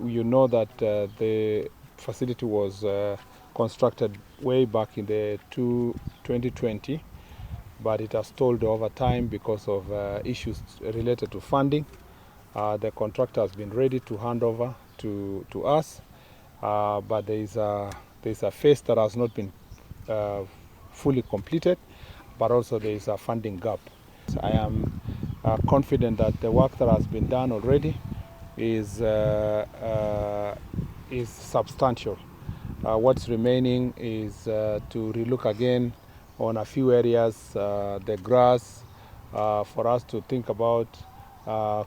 You know that the facility was constructed way back in the 2020, but it has stalled over time because of issues related to funding. The contractor has been ready to hand over to us, but there is a phase that has not been fully completed, but also there is a funding gap. I am confident that the work that has been done already is substantial. What's remaining is to relook again on a few areas, the grass, for us to think about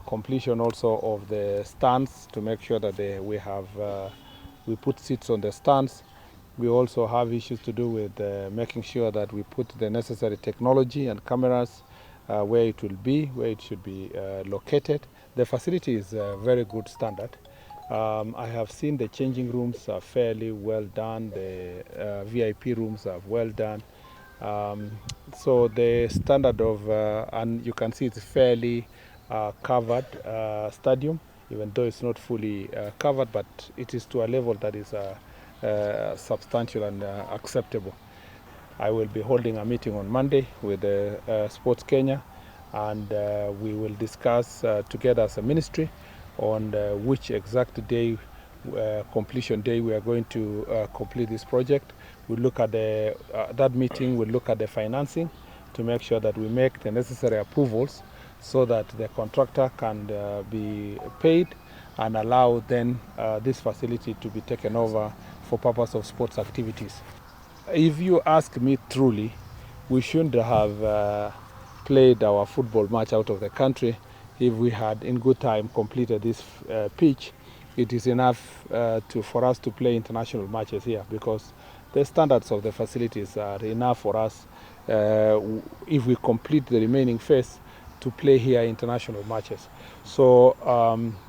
completion also of the stands to make sure that we put seats on the stands. We also have issues to do with making sure that we put the necessary technology and cameras where it will be, where it should be located. The facility is a very good standard. I have seen the changing rooms are fairly well done. The VIP rooms are well done. So the standard of, and you can see it's fairly covered stadium, even though it's not fully covered, but it is to a level that is substantial and acceptable. I will be holding a meeting on Monday with Sports Kenya, and we will discuss together as a ministry on which exact day, completion day, we are going to complete this project. We'll look at that meeting will look at the financing to make sure that we make the necessary approvals so that the contractor can be paid and allow then this facility to be taken over for purpose of sports activities. If you ask me truly, we shouldn't have played our football match out of the country if we had in good time completed this pitch. It is enough for us to play international matches here because the standards of the facilities are enough for us if we complete the remaining phase to play here international matches. So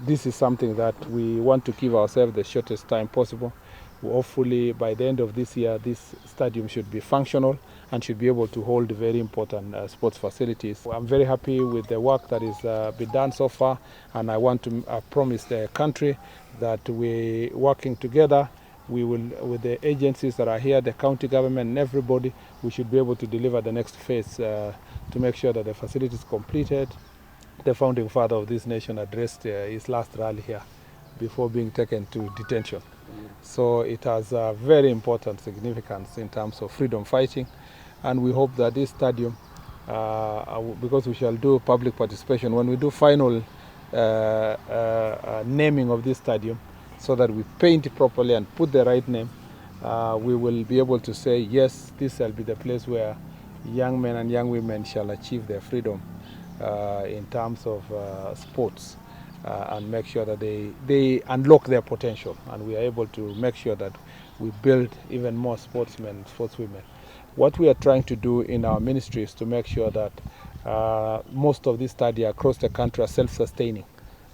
this is something that we want to give ourselves the shortest time possible. Hopefully by the end of this year, this stadium should be functional and should be able to hold very important sports facilities. I'm very happy with the work that is been done so far, and I want to promise the country that we working together, we will, with the agencies that are here, the county government and everybody, we should be able to deliver the next phase to make sure that the facility is completed. The founding father of this nation addressed his last rally here before being taken to detention. So it has a very important significance in terms of freedom fighting, and we hope that this stadium, because we shall do public participation when we do final naming of this stadium, so that we paint it properly and put the right name, we will be able to say, yes, this shall be the place where young men and young women shall achieve their freedom in terms of sports. And make sure that they unlock their potential, and we are able to make sure that we build even more sportsmen and sportswomen. What we are trying to do in our ministry is to make sure that most of these stadiums across the country are self-sustaining.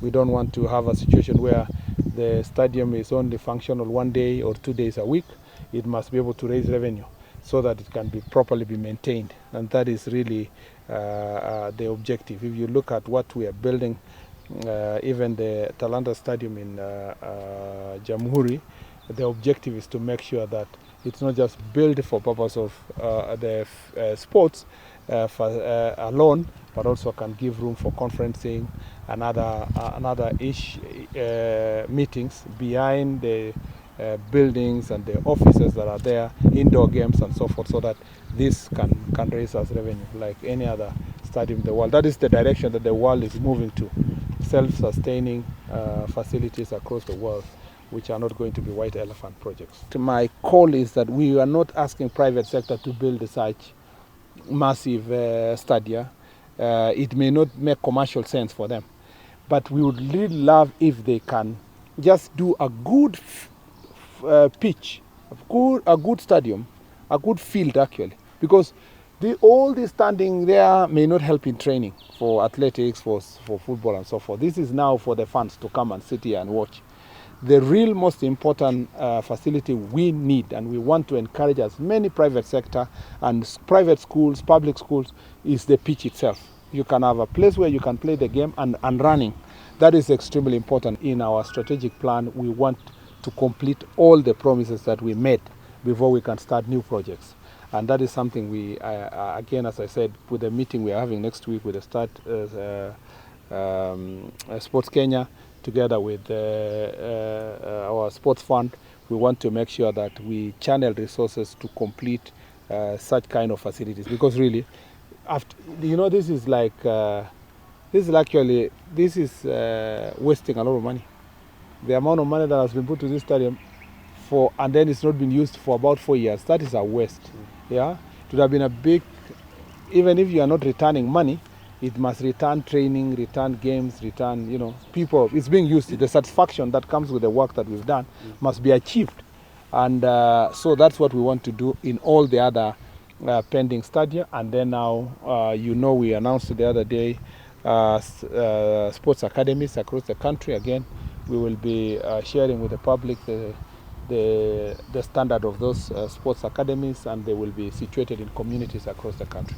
We don't want to have a situation where the stadium is only functional 1 day or 2 days a week. It must be able to raise revenue so that it can be properly maintained, and that is really the objective. If you look at what we are building, even the Talanta Stadium in Jamhuri, the objective is to make sure that it's not just built for purpose of the sports alone, but also can give room for conferencing and other meetings behind the buildings and the offices that are there, indoor games and so forth, so that this can raise us revenue like any other stadium in the world. That is the direction that the world is moving to. Self-sustaining facilities across the world, which are not going to be white elephant projects. My call is that we are not asking private sector to build such massive stadia. It may not make commercial sense for them, but we would really love if they can just do a good pitch, a good stadium, a good field actually, because all this standing there may not help in training for athletics, for football and so forth. This is now for the fans to come and sit here and watch. The real most important facility we need, and we want to encourage as many private sector and private schools, public schools, is the pitch itself. You can have a place where you can play the game and running. that is extremely important. In our strategic plan, we want to complete all the promises that we made before we can start new projects. And that is something we, again, as I said, with the meeting we are having next week with the Sports Kenya, together with our sports fund, we want to make sure that we channel resources to complete such kind of facilities. Because really, after, this is like, this is wasting a lot of money. The amount of money that has been put to this stadium and then it's not been used for about 4 years, that is a waste. Yeah, it would have been a big, even if you are not returning money, it must return training, return games, return, people. It's being used. The satisfaction that comes with the work that we've done must be achieved. And so that's what we want to do in all the other pending stadia. And then now, we announced the other day sports academies across the country. Again, we will be sharing with the public the standard of those sports academies, and they will be situated in communities across the country.